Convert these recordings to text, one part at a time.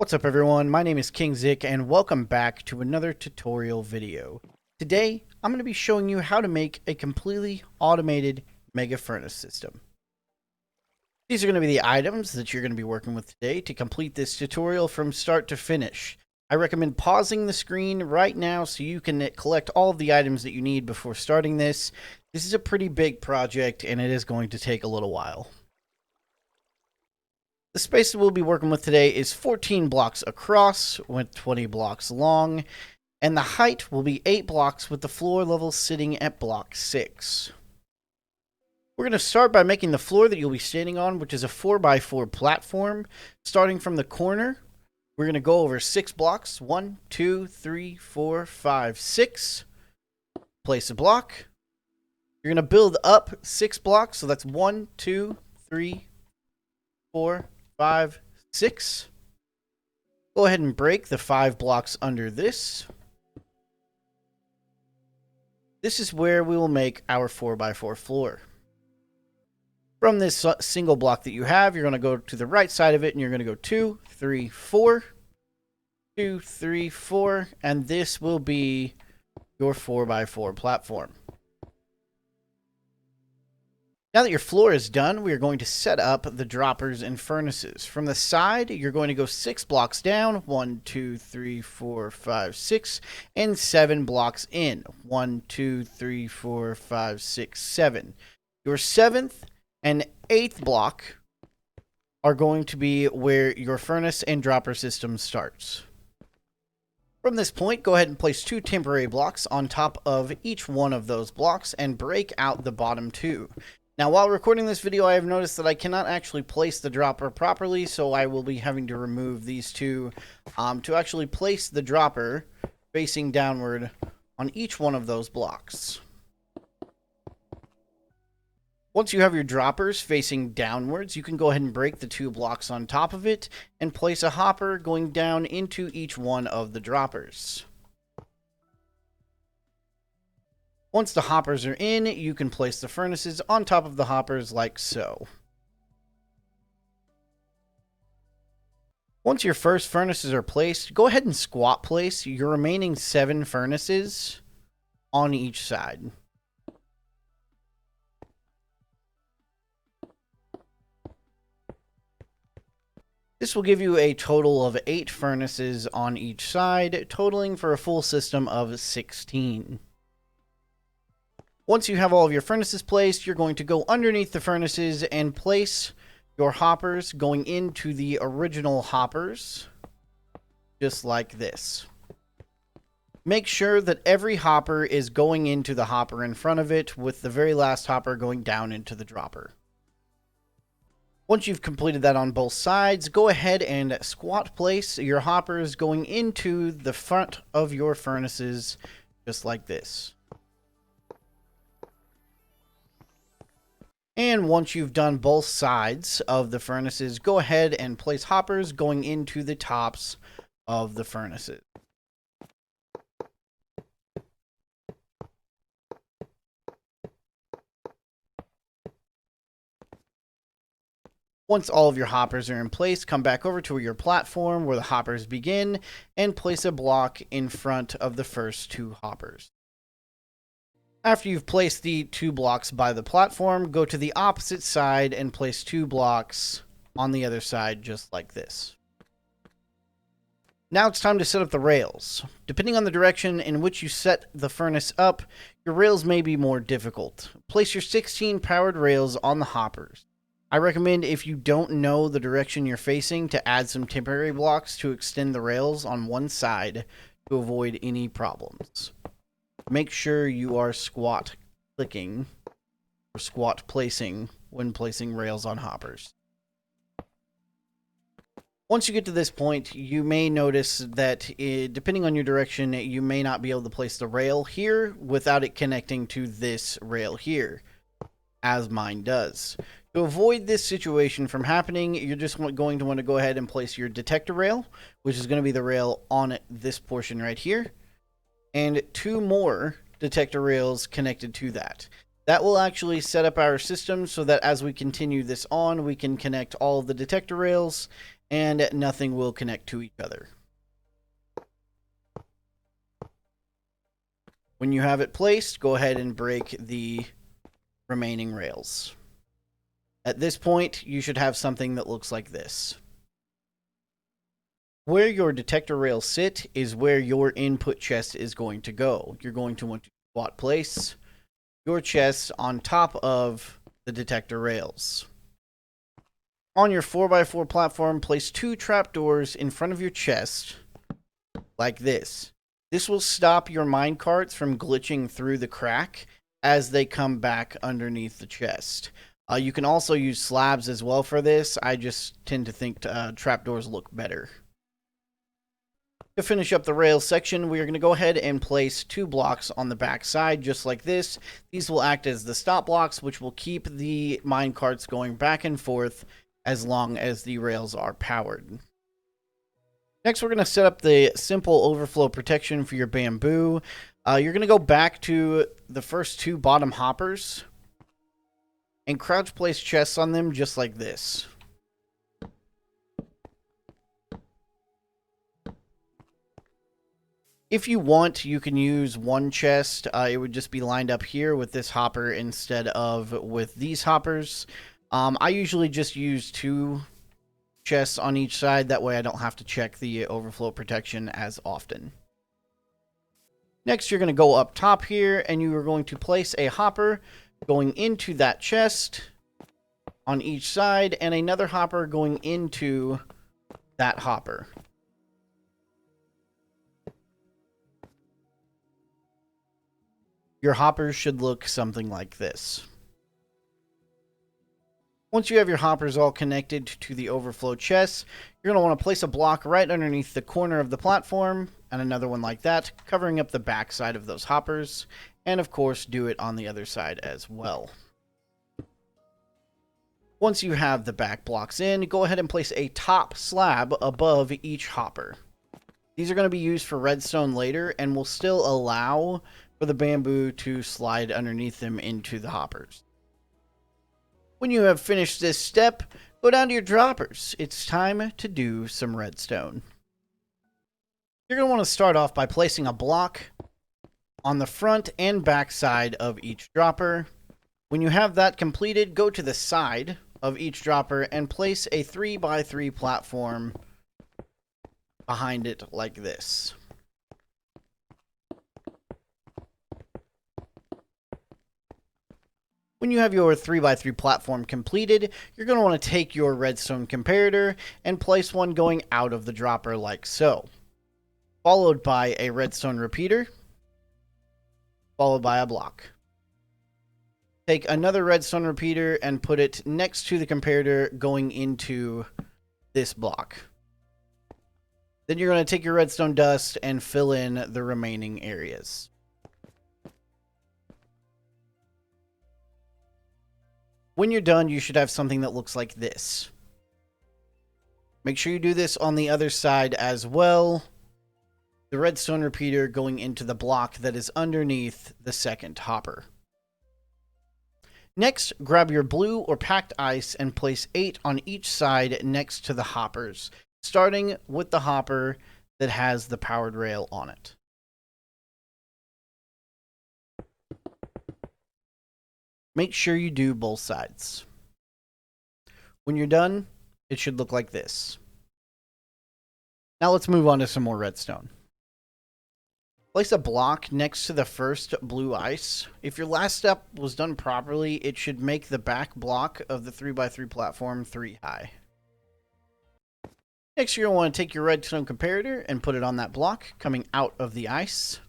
What's up everyone, my name is King Zik and welcome back to another tutorial video. Today, I'm going to be showing you how to make a completely automated mega furnace system. These are going to be the items that you're going to be working with today to complete this tutorial from start to finish. I recommend pausing the screen right now so you can collect all of the items that you need before starting this. This is a pretty big project and it is going to take a little while. The space that we'll be working with today is 14 blocks across with 20 blocks long, and the height will be 8 blocks with the floor level sitting at block 6. We're going to start by making the floor that you'll be standing on, which is a 4x4 platform. Starting from the corner, we're going to go over 6 blocks. 1, 2, 3, 4, 5, 6. Place a block. You're going to build up 6 blocks, so that's 1, 2, 3, 4, 5, 6. Go ahead and break the 5 blocks under this. This is where we will make our 4x4 floor. From this single block that you have, you're going to go to the right side of it and you're going to go 2, 3, 4. 2, 3, 4. And this will be your 4x4 platform. Now that your floor is done, we are going to set up the droppers and furnaces. From the side, you're going to go 6 blocks down, 1, 2, 3, 4, 5, 6, and 7 blocks in. 1, 2, 3, 4, 5, 6, 7. Your 7th and 8th block are going to be where your furnace and dropper system starts. From this point, go ahead and place 2 temporary blocks on top of each one of those blocks and break out the bottom 2. Now, while recording this video, I have noticed that I cannot actually place the dropper properly, so I will be having to remove these two to actually place the dropper facing downward on each one of those blocks. Once you have your droppers facing downwards, you can go ahead and break the 2 blocks on top of it and place a hopper going down into each one of the droppers. Once the hoppers are in, you can place the furnaces on top of the hoppers like so. Once your first furnaces are placed, go ahead and squat place your remaining 7 furnaces on each side. This will give you a total of 8 furnaces on each side, totaling for a full system of 16. Once you have all of your furnaces placed, you're going to go underneath the furnaces and place your hoppers going into the original hoppers, just like this. Make sure that every hopper is going into the hopper in front of it, with the very last hopper going down into the dropper. Once you've completed that on both sides, go ahead and squat place your hoppers going into the front of your furnaces, just like this. And once you've done both sides of the furnaces, go ahead and place hoppers going into the tops of the furnaces. Once all of your hoppers are in place, come back over to your platform where the hoppers begin and place a block in front of the first 2 hoppers. After you've placed the 2 blocks by the platform, go to the opposite side and place 2 blocks on the other side, just like this. Now it's time to set up the rails. Depending on the direction in which you set the furnace up, your rails may be more difficult. Place your 16 powered rails on the hoppers. I recommend, if you don't know the direction you're facing, to add some temporary blocks to extend the rails on one side to avoid any problems. Make sure you are squat clicking or squat placing when placing rails on hoppers. Once you get to this point, you may notice that depending on your direction, you may not be able to place the rail here without it connecting to this rail here, as mine does. To avoid this situation from happening, you're just going to want to go ahead and place your detector rail, which is going to be the rail on this portion right here, and 2 more detector rails connected to that. That will actually set up our system so that as we continue this on, we can connect all of the detector rails and nothing will connect to each other. When you have it placed, go ahead and break the remaining rails. At this point, you should have something that looks like this. Where your detector rails sit is where your input chest is going to go. You're going to want to spot place your chest on top of the detector rails. On your 4x4 platform, place 2 trapdoors in front of your chest, like this. This will stop your minecarts from glitching through the crack as they come back underneath the chest. You can also use slabs as well for this. I just tend to think trapdoors look better. To finish up the rail section, we are going to go ahead and place 2 blocks on the back side, just like this. These will act as the stop blocks, which will keep the minecarts going back and forth as long as the rails are powered. Next, we're going to set up the simple overflow protection for your bamboo. You're going to go back to the first 2 bottom hoppers and crouch place chests on them just like this. If you want, you can use 1 chest. It would just be lined up here with this hopper instead of with these hoppers. I usually just use 2 chests on each side. That way I don't have to check the overflow protection as often. Next, you're going to go up top here, and you are going to place a hopper going into that chest on each side, and another hopper going into that hopper. Your hoppers should look something like this. Once you have your hoppers all connected to the overflow chests, you're going to want to place a block right underneath the corner of the platform, and another one like that, covering up the back side of those hoppers, and of course do it on the other side as well. Once you have the back blocks in, go ahead and place a top slab above each hopper. These are going to be used for redstone later, and will still allow for the bamboo to slide underneath them into the hoppers. When you have finished this step, go down to your droppers. It's time to do some redstone. You're going to want to start off by placing a block on the front and back side of each dropper. When you have that completed, go to the side of each dropper and place a 3x3 platform behind it like this. When you have your 3x3 platform completed, you're going to want to take your redstone comparator and place one going out of the dropper like so, followed by a redstone repeater, followed by a block. Take another redstone repeater and put it next to the comparator going into this block. Then you're going to take your redstone dust and fill in the remaining areas. When you're done, you should have something that looks like this. Make sure you do this on the other side as well. The redstone repeater going into the block that is underneath the second hopper. Next, grab your blue or packed ice and place 8 on each side next to the hoppers, starting with the hopper that has the powered rail on it. Make sure you do both sides. When you're done, it should look like this. Now let's move on to some more redstone. Place a block next to the first blue ice. If your last step was done properly, it should make the back block of the 3x3 platform 3 high. Next, you're going to want to take your redstone comparator and put it on that block coming out of the ice.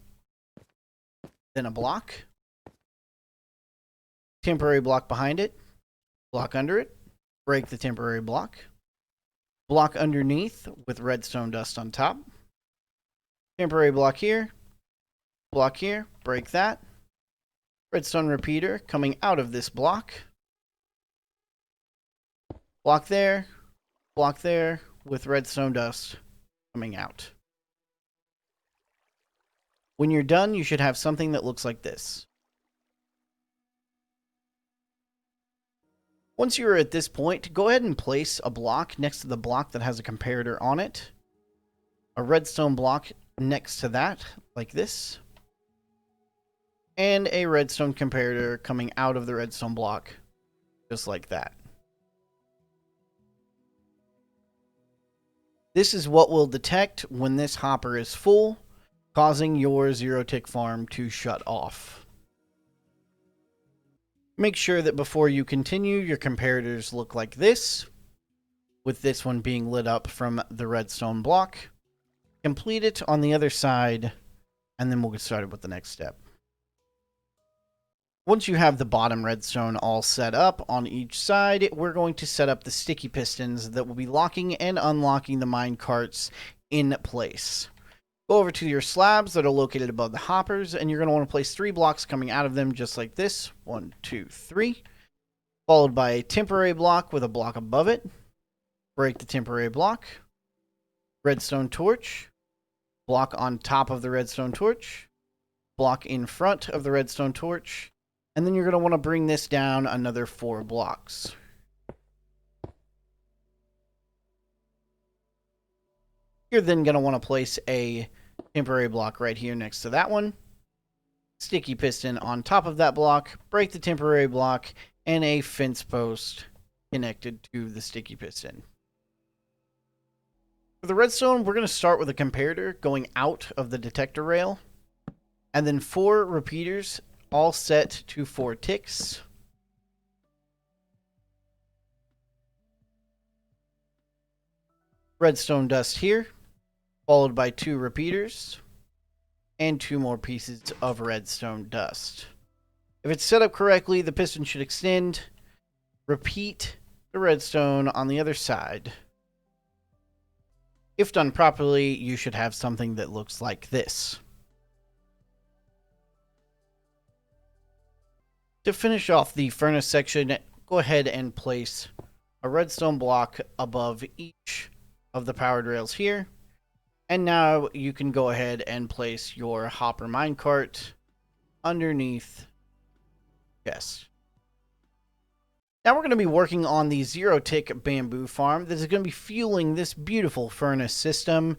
Then a block. Temporary block behind it. Block under it. Break the temporary block. Block underneath with redstone dust on top. Temporary block here. Block here. Break that. Redstone repeater coming out of this block. Block there. Block there with redstone dust coming out. When you're done, you should have something that looks like this. Once you're at this point, go ahead and place a block next to the block that has a comparator on it. A redstone block next to that, like this. And a redstone comparator coming out of the redstone block, just like that. This is what will detect when this hopper is full, causing your zero tick farm to shut off. Make sure that before you continue, your comparators look like this, with this one being lit up from the redstone block. Complete it on the other side, and then we'll get started with the next step. Once you have the bottom redstone all set up on each side, we're going to set up the sticky pistons that will be locking and unlocking the mine carts in place. Go over to your slabs that are located above the hoppers, and you're going to want to place 3 blocks coming out of them just like this. 1, 2, 3. Followed by a temporary block with a block above it. Break the temporary block. Redstone torch. Block on top of the redstone torch. Block in front of the redstone torch. And then you're going to want to bring this down another 4 blocks. You're then going to want to place a temporary block right here next to that one. Sticky piston on top of that block. Break the temporary block. And a fence post connected to the sticky piston. For the redstone, we're going to start with a comparator going out of the detector rail. And then 4 repeaters all set to 4 ticks. Redstone dust here, followed by 2 repeaters and 2 more pieces of redstone dust. If it's set up correctly, the piston should extend. Repeat the redstone on the other side. If done properly, you should have something that looks like this. To finish off the furnace section, go ahead and place a redstone block above each of the powered rails here. And now you can go ahead and place your hopper minecart underneath the chest. Now we're going to be working on the zero tick bamboo farm that is going to be fueling this beautiful furnace system.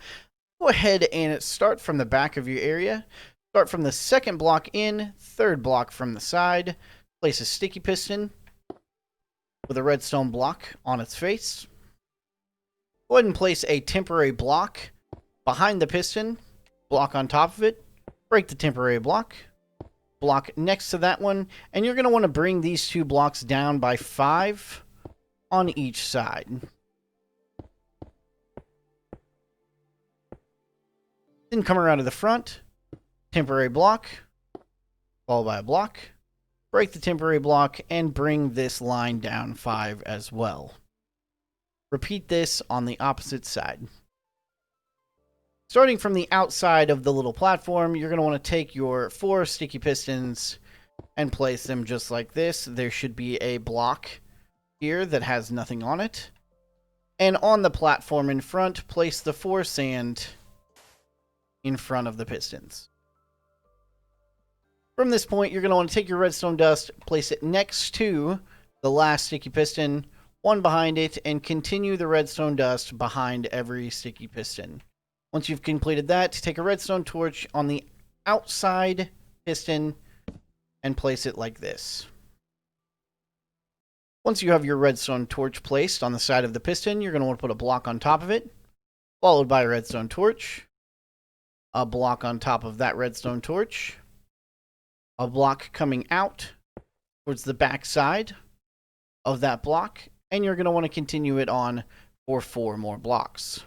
Go ahead and start from the back of your area. Start from the second block in, third block from the side. Place a sticky piston with a redstone block on its face. Go ahead and place a temporary block behind the piston, block on top of it. Break the temporary block, block next to that one, and you're going to want to bring these 2 blocks down by 5 on each side. Then come around to the front, temporary block, followed by a block. Break the temporary block and bring this line down 5 as well. Repeat this on the opposite side. Starting from the outside of the little platform, you're going to want to take your 4 sticky pistons and place them just like this. There should be a block here that has nothing on it. And on the platform in front, place the 4 sand in front of the pistons. From this point, you're going to want to take your redstone dust, place it next to the last sticky piston, one behind it, and continue the redstone dust behind every sticky piston. Once you've completed that, take a redstone torch on the outside piston and place it like this. Once you have your redstone torch placed on the side of the piston, you're going to want to put a block on top of it, followed by a redstone torch, a block on top of that redstone torch, a block coming out towards the back side of that block, and you're going to want to continue it on for 4 more blocks.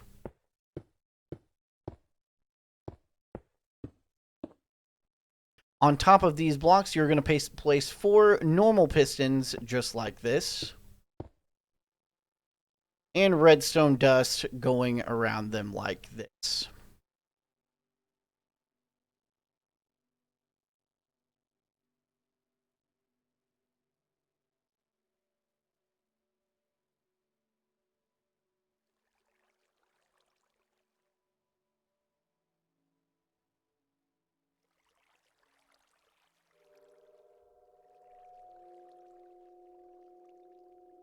On top of these blocks, you're going to place 4 normal pistons just like this, and redstone dust going around them like this.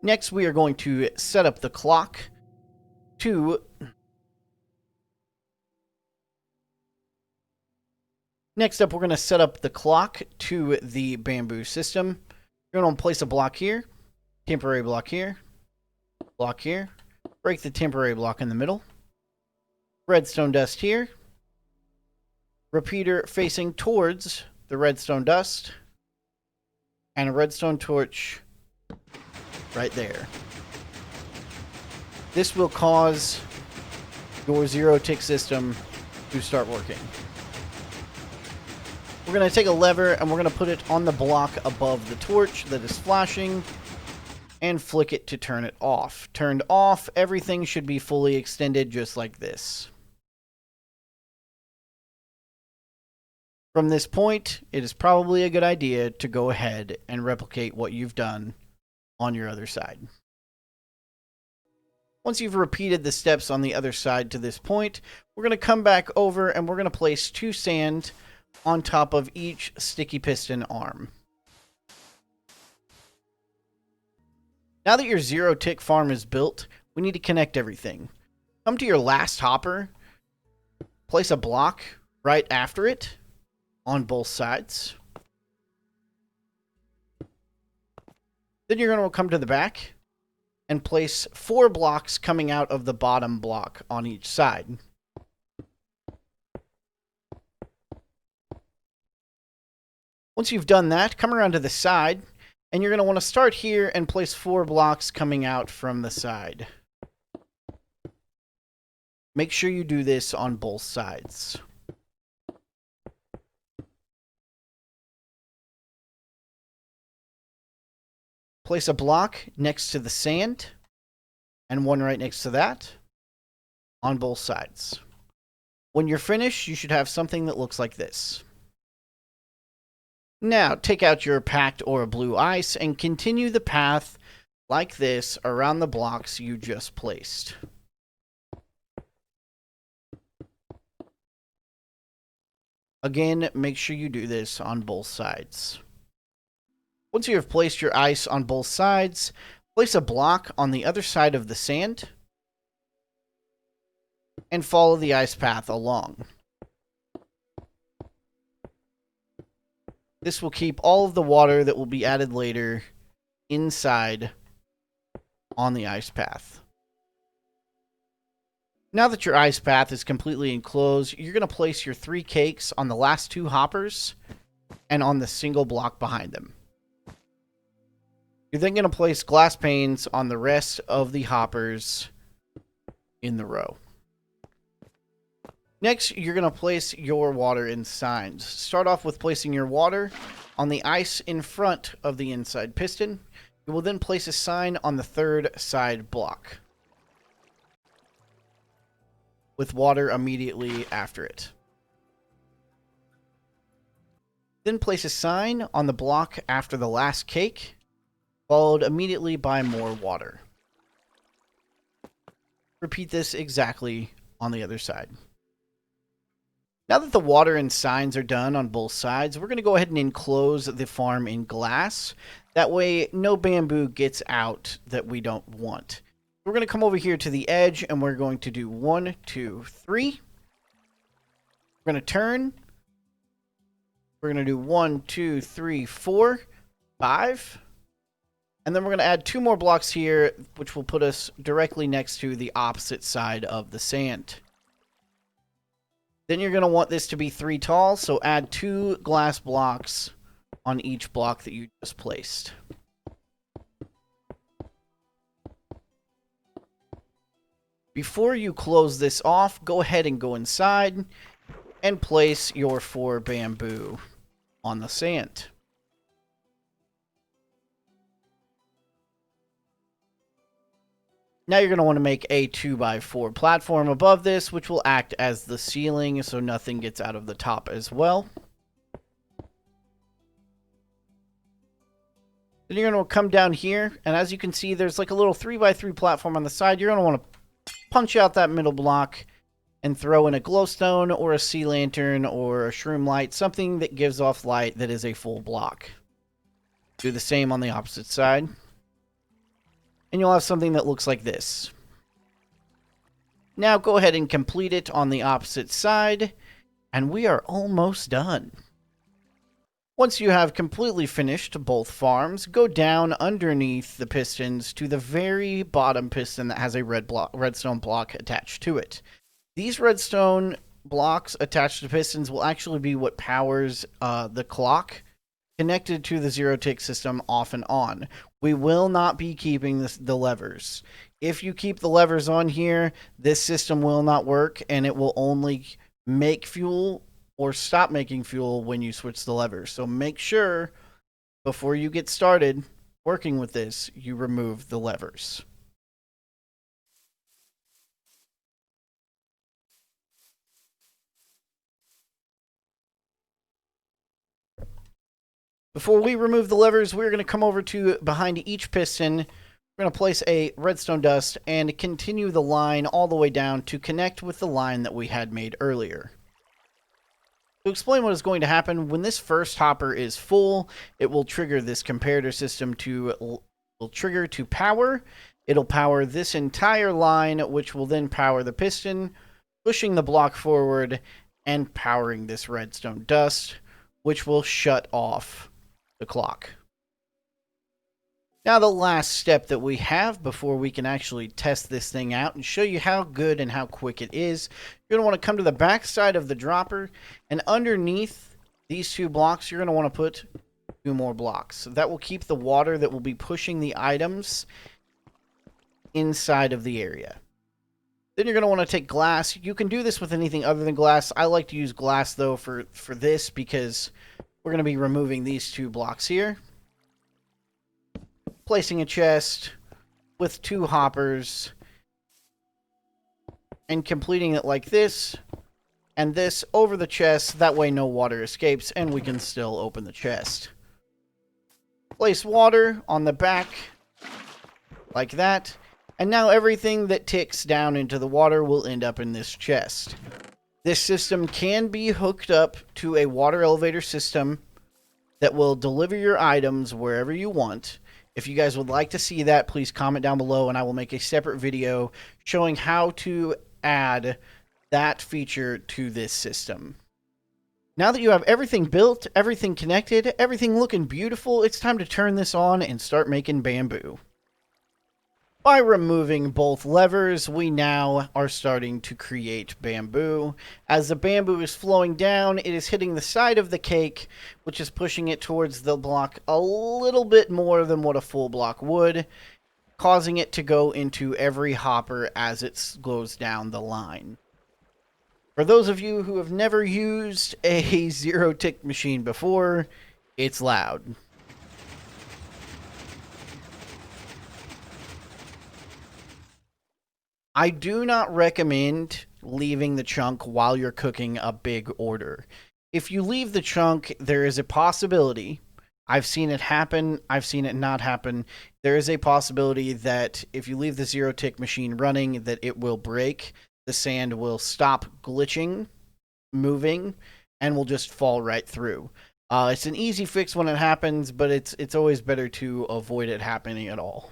Next, we are going to set up the clock to... Next up, we're going to set up the clock to the bamboo system. You're going to place a block here, temporary block here, break the temporary block in the middle, redstone dust here, repeater facing towards the redstone dust, and a redstone torch right there. This will cause your zero-tick system to start working. We're going to take a lever and we're going to put it on the block above the torch that is flashing and flick it to turn it off. Turned off, everything should be fully extended just like this. From this point, it is probably a good idea to go ahead and replicate what you've done on your other side. Once you've repeated the steps on the other side to this point, we're going to come back over and we're going to place 2 sand on top of each sticky piston arm. Now that your zero-tick farm is built, we need to connect everything. Come to your last hopper, place a block right after it on both sides. Then you're going to come to the back and place 4 blocks coming out of the bottom block on each side. Once you've done that, come around to the side, and you're going to want to start here and place 4 blocks coming out from the side. Make sure you do this on both sides. Place a block next to the sand, and one right next to that, on both sides. When you're finished, you should have something that looks like this. Now, take out your packed or blue ice and continue the path like this around the blocks you just placed. Again, make sure you do this on both sides. Once you have placed your ice on both sides, place a block on the other side of the sand and follow the ice path along. This will keep all of the water that will be added later inside on the ice path. Now that your ice path is completely enclosed, you're going to place your 3 cakes on the last 2 hoppers and on the single block behind them. You're then going to place glass panes on the rest of the hoppers in the row. Next, you're going to place your water in signs. Start off with placing your water on the ice in front of the inside piston. You will then place a sign on the 3rd side block, with water immediately after it. Then place a sign on the block after the last cake, followed immediately by more water. Repeat this exactly on the other side. Now that the water and signs are done on both sides, we're going to go ahead and enclose the farm in glass. That way, no bamboo gets out that we don't want. We're going to come over here to the edge, and we're going to do 1, 2, 3. We're going to turn. We're going to do 1, 2, 3, 4, 5. And then we're going to add 2 more blocks here, which will put us directly next to the opposite side of the sand. Then you're going to want this to be 3 tall, so add 2 glass blocks on each block that you just placed. Before you close this off, go ahead and go inside and place your 4 bamboo on the sand. Now you're going to want to make a 2x4 platform above this, which will act as the ceiling so nothing gets out of the top as well. Then you're going to come down here, and as you can see, there's like a little 3x3 platform on the side. You're going to want to punch out that middle block and throw in a glowstone or a sea lantern or a shroom light, something that gives off light that is a full block. Do the same on the opposite side. and you'll have something that looks like this. Now go ahead and complete it on the opposite side, and we are almost done. Once you have completely finished both farms, go down underneath the pistons to the very bottom piston that has a redstone block attached to it. These redstone blocks attached to pistons will actually be what powers the clock connected to the zero-tick system off and on. We will not be keeping the levers. If you keep the levers on here, this system will not work, and it will only make fuel or stop making fuel when you switch the levers. So make sure before you get started working with this, you remove the levers. Before we remove the levers, we're going to come over to behind each piston. We're going to place a redstone dust and continue the line all the way down to connect with the line that we had made earlier. To explain what is going to happen, when this first hopper is full, it will trigger this comparator system to power. It'll power this entire line, which will then power the piston, pushing the block forward and powering this redstone dust, which will shut off the clock. Now the last step that we have before we can actually test this thing out and show you how good and how quick it is, you're going to want to come to the back side of the dropper, and underneath these two blocks you're going to want to put 2 more blocks. That will keep the water that will be pushing the items inside of the area. Then you're going to want to take glass. You can do this with anything other than glass. I like to use glass though for this because we're going to be removing these 2 blocks here. Placing a chest with 2 hoppers and completing it like this and this over the chest. That way no water escapes and we can still open the chest. Place water on the back like that, and now everything that ticks down into the water will end up in this chest. This system can be hooked up to a water elevator system that will deliver your items wherever you want. If you guys would like to see that, please comment down below and I will make a separate video showing how to add that feature to this system. Now that you have everything built, everything connected, everything looking beautiful, it's time to turn this on and start making bamboo. By removing both levers, we now are starting to create bamboo. As the bamboo is flowing down, it is hitting the side of the cake, which is pushing it towards the block a little bit more than what a full block would, causing it to go into every hopper as it goes down the line. For those of you who have never used a zero-tick machine before, it's loud. I do not recommend leaving the chunk while you're cooking a big order. If you leave the chunk, there is a possibility, I've seen it happen, I've seen it not happen, there is a possibility that if you leave the zero-tick machine running, that it will break, the sand will stop glitching, moving, and will just fall right through. It's an easy fix when it happens, but it's always better to avoid it happening at all.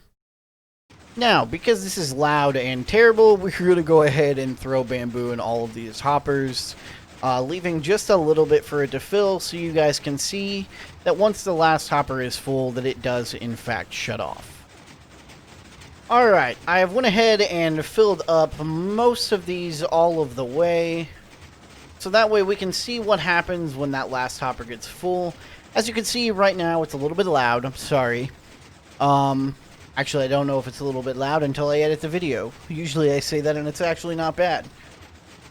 Now, because this is loud and terrible, we're going to go ahead and throw bamboo in all of these hoppers, leaving just a little bit for it to fill so you guys can see that once the last hopper is full, that it does in fact shut off. Alright, I have went ahead and filled up most of these all of the way, so that way we can see what happens when that last hopper gets full. As you can see right now, it's a little bit loud, I'm sorry. Actually, I don't know if it's a little bit loud until I edit the video. Usually I say that and it's actually not bad.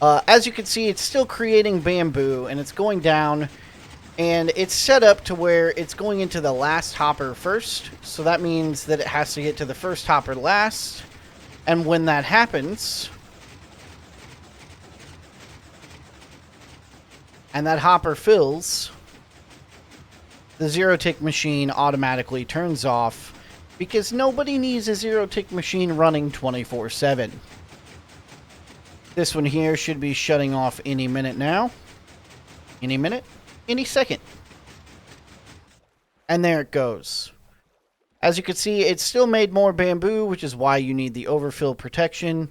As you can see, it's still creating bamboo and it's going down, and it's set up to where it's going into the last hopper first. So that means that it has to get to the first hopper last. And when that happens, and that hopper fills, the zero-tick machine automatically turns off, because nobody needs a zero-tick machine running 24/7. This one here should be shutting off any minute now. Any minute, any second. And there it goes. As you can see, it still made more bamboo, which is why you need the overfill protection.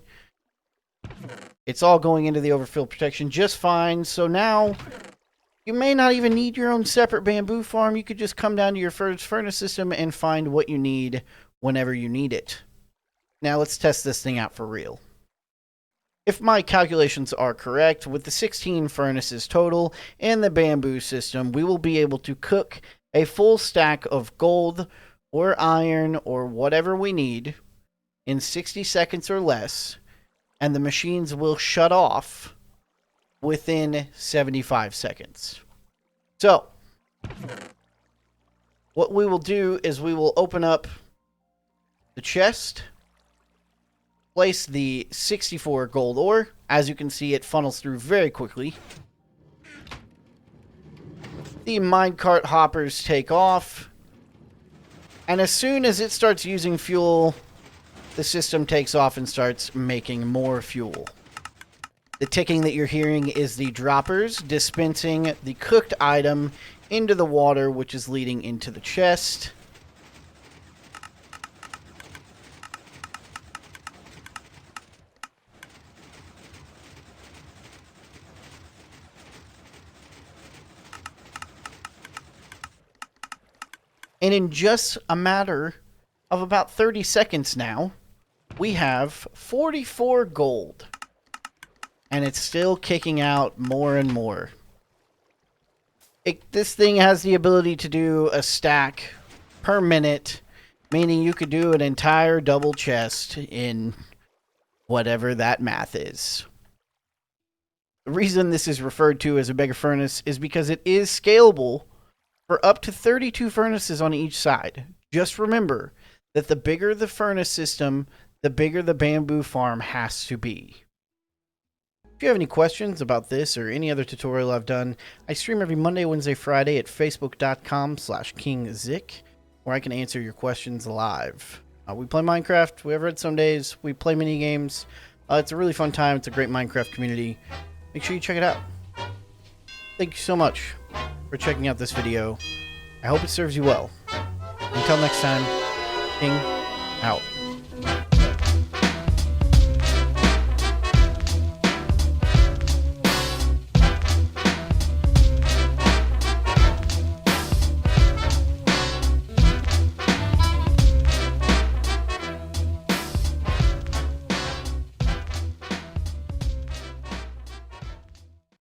It's all going into the overfill protection just fine. So now, you may not even need your own separate bamboo farm. You could just come down to your first furnace system and find what you need whenever you need it. Now let's test this thing out for real. If my calculations are correct, with the 16 furnaces total and the bamboo system, we will be able to cook a full stack of gold or iron or whatever we need in 60 seconds or less, and the machines will shut off within 75 seconds. So, what we will do is we will open up the chest, place the 64 gold ore. As you can see, it funnels through very quickly. The minecart hoppers take off. And as soon as it starts using fuel, the system takes off and starts making more fuel. The ticking that you're hearing is the droppers dispensing the cooked item into the water, which is leading into the chest. And in just a matter of about 30 seconds now, we have 44 gold. And it's still kicking out more and more. This thing has the ability to do a stack per minute, meaning you could do an entire double chest in whatever that math is. The reason this is referred to as a mega furnace is because it is scalable for up to 32 furnaces on each side. Just remember that the bigger the furnace system, the bigger the bamboo farm has to be. If you have any questions about this or any other tutorial I've done, I stream every Monday, Wednesday, Friday at facebook.com/KingZick, where I can answer your questions live. We play Minecraft, we have redstone days, we play mini games. It's a really fun time, it's a great Minecraft community. Make sure you check it out. Thank you so much for checking out this video. I hope it serves you well. Until next time, King out.